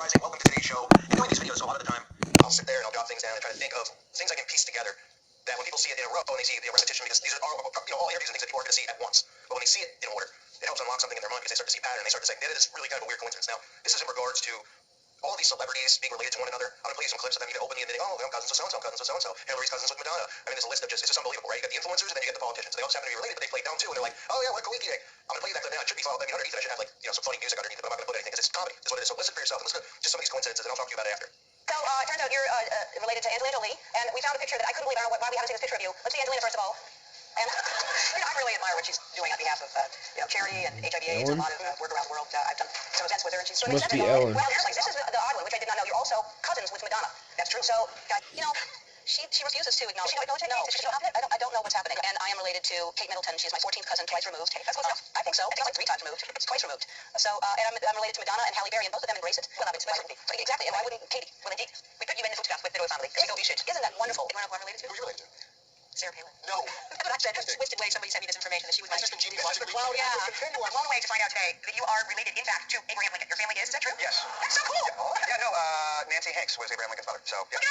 Uprising. Welcome to today's show. In doing these videos, a lot of the time, I'll sit there and I'll jot things down and try to think of things I can piece together that when people see it in a row and they see the repetition, because these are all interviews and things that people are going to see at once. But when they see it in order, it helps unlock something in their mind because they start to see a pattern and they start to say, that is really kind of a weird coincidence. Now, this is in regards to all of these celebrities being related to one another. I'm going to play you some clips of them even openly admitting, oh, I'm cousins with so-and-so, I'm cousins with so-and-so. Hillary's cousins with Madonna. I mean, there's a list of it's just unbelievable, right? You got the influencers and then you get the politicians. They all just happen to be related, but they play dumb too, and they're like, oh yeah, what a coinky day. I'm going to play you that clip now. It should be followed. I mean, underneath it, I should have like, some funny music underneath it, but I'm not going to put anything because it's comedy. That's what it is. So listen for yourself and listen to just some of these coincidences, and I'll talk to you about it after. So, it turns out you're related to Angelina Jolie, and we found a picture that I couldn't believe. I don't know why we haven't seen this picture of you. Let's see Angelina first of all. And I really admire what she's doing on behalf of charity and HIV/AIDS and a lot of work around the world. I've done some events with her, and she's doing Must be Ellen. Well, this is the odd one, which I did not know. You're also cousins with Madonna. That's true. So, she refuses to acknowledge. I don't know what's happening. And I am related to Kate Middleton. She's my 14th cousin, twice removed. That's close enough. I think so. I think it's like 3 times removed. It's twice removed. So, and I'm related to Madonna and Halle Berry, and both of them embrace it. Well, it's exactly. And why wouldn't Katie? Well, indeed, we put you in the footsteps with the royal family. You should. Isn't that wonderful? You know who I'm related to? Who are you related to? Sarah Palin. No. That's what I said. Just twisted way somebody sent me this information that she was my... This is the cloud. Yeah. I'm blown away to find out today that you are related, in fact, to Abraham Lincoln. Your family is that true? Yes. That's so cool. Yeah, no, Nancy Hanks was Abraham Lincoln's father. So, yeah.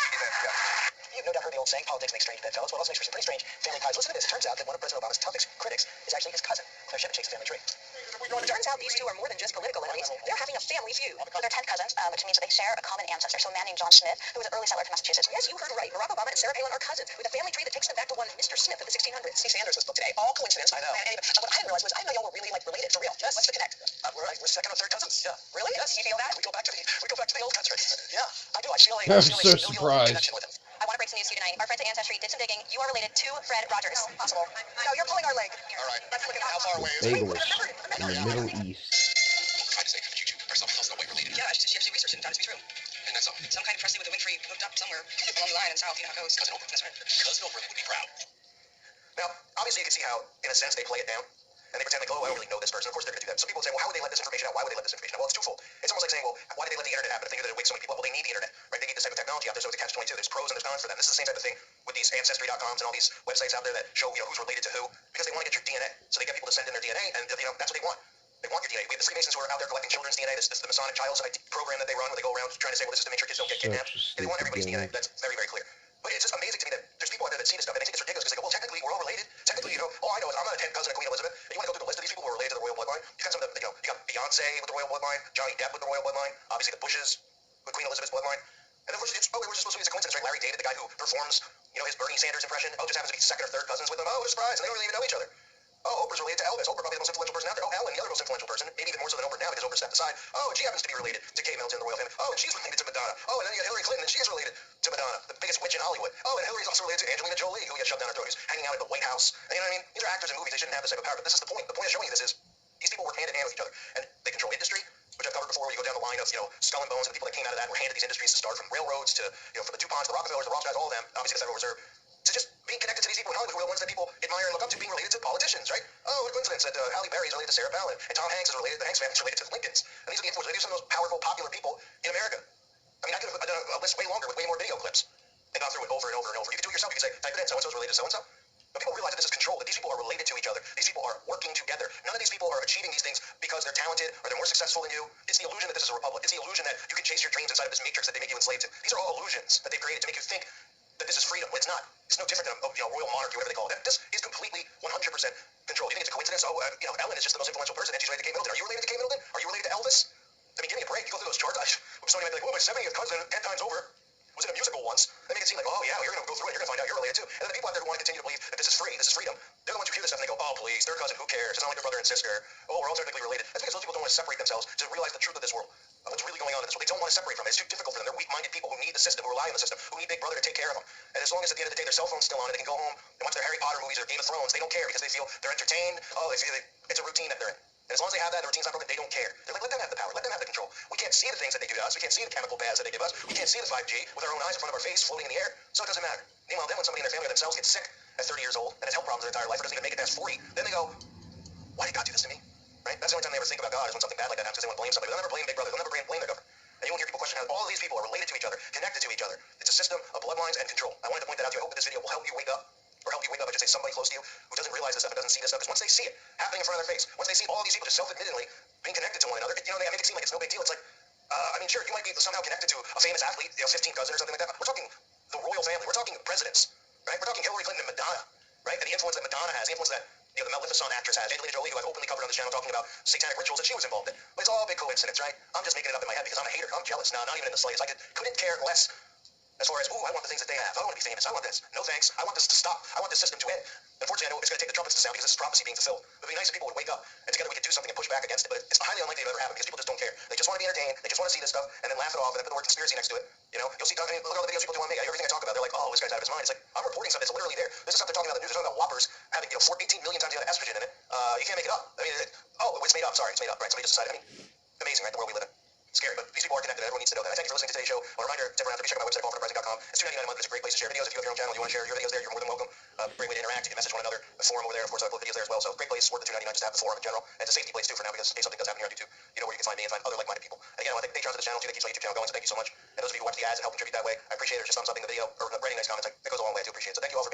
You've no doubt heard the old saying, politics makes strange bedfellows. Well, it also makes for some pretty strange family ties. Listen to this. It turns out that one of President Obama's toughest critics is actually his cousin, Claire Shepard, family tree. Well, it turns out these two are more than just political enemies. They're having a family feud. They're 10 cousins, which means that they share a common ancestor. So a man named John Smith, who was an early settler from Massachusetts. Yes, you heard right. Barack Obama and Sarah Palin are cousins, with a family tree that takes them back to one Mr. Smith of the 1600s. Steve Sanders was booked today. All coincidence. I know. What I didn't realize was I didn't know y'all were really related for real. Yes. What's the connect? We're second or third cousins. Yeah. Really? Yes. You feel that? We go back to the old country. Yeah. I do. I feel I'm so surprised. Connection with him. I want to break some news to you tonight. Our friends at Ancestry did some digging. You are related to Fred Rogers. Possible. No, you're pulling our leg. All right. Let's look at how far away is it? Bagels in the Middle East. Trying to say, but you are something else that way related. Yeah, she researched it and found it to be true. And that's some kind of Presley with a Winfrey hooked up somewhere along the line in South. You know how it goes. Cousin Oprah. That's right. Cousin Oprah would be proud. Now, obviously, you can see how, in a sense, they play it down. And they pretend like, oh, I don't really know this person. Of course, they're going to do that. Some people would say, well, how would they let this information out? Why would they let this information out? Well, it's twofold. It's almost like saying, well, why did they let the internet happen? I think that it wakes so many people up. Well, they need the internet, right? They need this type of technology out there, so it's a catch-22. There's pros and there's cons for them. This is the same type of thing with these Ancestry.coms and all these websites out there that show, who's related to who, because they want to get your DNA. So they get people to send in their DNA, and, that's what they want. They want your DNA. We have the Freemasons who are out there collecting children's DNA. This is the Masonic Child program that they run, where they go around trying to say, well, this is to make sure kids don't get kidnapped. And they want everybody's DNA. That's very, very clear. But it's just amazing to me that there's people out there that see this stuff and they think it's ridiculous because they go, well, technically, we're all related. Technically, all I know is I'm not a 10th cousin of Queen Elizabeth. And you want to go through the list of these people who are related to the royal bloodline? You got some of the, you got Beyonce with the royal bloodline, Johnny Depp with the royal bloodline, obviously the Bushes with Queen Elizabeth's bloodline. And of course, we're just supposed to be a coincidence, right? Larry David, the guy who performs, his Bernie Sanders impression, just happens to be second or third cousins with them. Oh, what a surprise. And they don't really even know each other. Oh, Oprah's related to Elvis. Oprah probably the most influential person out there. Oh, Ellen, the other most influential person, maybe even more so than Oprah now because Oprah stepped aside. Oh, and she happens to be related to Kate Middleton, the royal family. Oh, and she's related to Madonna. Oh, and then you got Hillary Clinton, and she is related to Madonna, the biggest witch in Hollywood. Oh, and Hillary's also related to Angelina Jolie, who gets shoved down her throat, who's hanging out at the White House. And you know what I mean? These are actors in movies. They shouldn't have this type of power. But this is the point. The point of showing you this is these people work hand in hand with each other, and they control industry, which I've covered before. Where you go down the line of Skull and Bones and the people that came out of that were handed these industries to start, from railroads to from the DuPonts, the Rockefellers, the Rothschilds, all of them. Obviously, the Federal Reserve. To just being connected to these people in Hollywood who are the ones that people admire and look up to, being related to politicians, right? Oh, what a coincidence that Halle Berry is related to Sarah Palin, and Tom Hanks is related, the Hanks family is related to the Lincolns. And these are the influencers. These are some of those powerful, popular people in America. I mean, I could have done a list way longer with way more video clips and gone through it over and over and over. You could do it yourself. You could say, type it in, so-and-so is related to so-and-so. But people realize that this is control, that these people are related to each other. These people are working together. None of these people are achieving these things because they're talented or they're more successful than you. It's the illusion that this is a republic. It's the illusion that you can chase your dreams inside of this matrix that they make you enslaved to. These are all illusions that they've created to make you think that this is freedom. When it's not. It's no different than a royal monarchy, whatever they call it. This is completely 100% control. You think it's a coincidence? Oh, Ellen is just the most influential person, and she's related to Kate Middleton. Are you related to Kate Middleton? Are you related to Elvis? I mean, give me a break. You go through those charts. Somebody might be like, well, my 70th cousin 10 times over was in a musical once. They make it seem like, oh yeah, you're going to go through it. You're going to find out you're related too. And then the people out there who want to continue to believe that this is free, this is freedom, they're the ones who hear this stuff and they go, oh please, third cousin, who cares? It's not like their brother and sister. Oh, we're all technically related. That's because those people don't want to separate themselves to realize the truth of this world, of what's really going on in this world. They don't want to separate from it. It's too difficult for them. They're weak-minded people who need the system, who rely on the system, who need Big Brother to take care of them. And as long as at the end of the day their cell phone's still on and they can go home and watch their Harry Potter movies or Game of Thrones, they don't care because they feel they're entertained. Oh, it's a routine that they're in. And as long as they have that, the routine's not broken, they don't care. They're like, let them have the power, let them have the control. We can't see the things that they do to us. We can't see the chemical baths that they give us. We can't see the 5G with our own eyes in front of our face floating in the air. So it doesn't matter. Meanwhile, then when somebody in their family or themselves gets sick at 30 years old and has health problems their entire life or doesn't even make it past 40, then they go, why did God do this to me? Right? That's the only time they ever think about God is when something bad like that happens because they want to blame somebody. They'll never blame Big Brother. They'll never blame their government. And you won't hear people question how all of these people are related to each other, connected to each other. It's a system of bloodlines and control. I wanted to point that out to you. I hope that this video will help you wake up. Or help you wake up, I should say, somebody close to you who doesn't realize this stuff and doesn't see this stuff. Because once they see it happening in front of their face, once they see all these people just self-admittedly being connected to one another, they make it seem like it's no big deal. It's like, mean, sure, you might be somehow connected to a famous athlete, 15 cousin or something like that. We're talking the royal family. We're talking presidents, right? We're talking Hillary Clinton and Madonna, right? And the influence that Madonna has, the influence that the Maleficent actress has, Angelina Jolie, who I've openly covered on this channel, talking about satanic rituals that she was involved in. But it's all a big coincidence, right? I'm just making it up in my head because I'm a hater. I'm jealous. No, not even in the slightest. I couldn't care less. As far as, I want the things that they have. I want to be famous. I want this. No thanks. I want this to stop. I want this system to end. Unfortunately, I know it's going to take the trumpets to sound because this is prophecy being fulfilled. It would be nice if people would wake up and together we could do something and push back against it, but it's highly unlikely to ever happen because people just don't care. They just want to be entertained. They just want to see this stuff and then laugh it off and then put the word conspiracy next to it. You know, you'll see, I mean, look at all the videos people do on me. Everything I talk about, they're like, oh, this guy's out of his mind. It's like, I'm reporting something that's literally there. This is stuff they're talking about in the news. They're talking about whoppers having, 18 million times the amount of estrogen in it. You can't make it up. I mean, it's made up. Sorry, it's made up. Right, somebody just decided. I mean, amazing, right? The world we live in. Scary, but these people are connected. Everyone needs to know that. I thank you for listening to today's show. A reminder, tip around, check out my website, uprising.com. It's $2.99 a month. It's a great place to share videos. If you have your own channel, you want to share your videos there, you're more than welcome. Great way to interact. You can message one another. The forum over there, of course, I upload videos there as well. So great place. Worth the $2.99 just to have the forum in general. And it's a safety place too for now because if something does happen here on YouTube, you know where you can find me and find other like-minded people. And again, I want to thank patrons of the channel too. That keeps my YouTube channel going. So thank you so much. And those of you who watch the ads and help contribute that way, I appreciate it. Or just thumbs up in the video or writing nice comments. That goes a long way. I do appreciate it. So thank you all for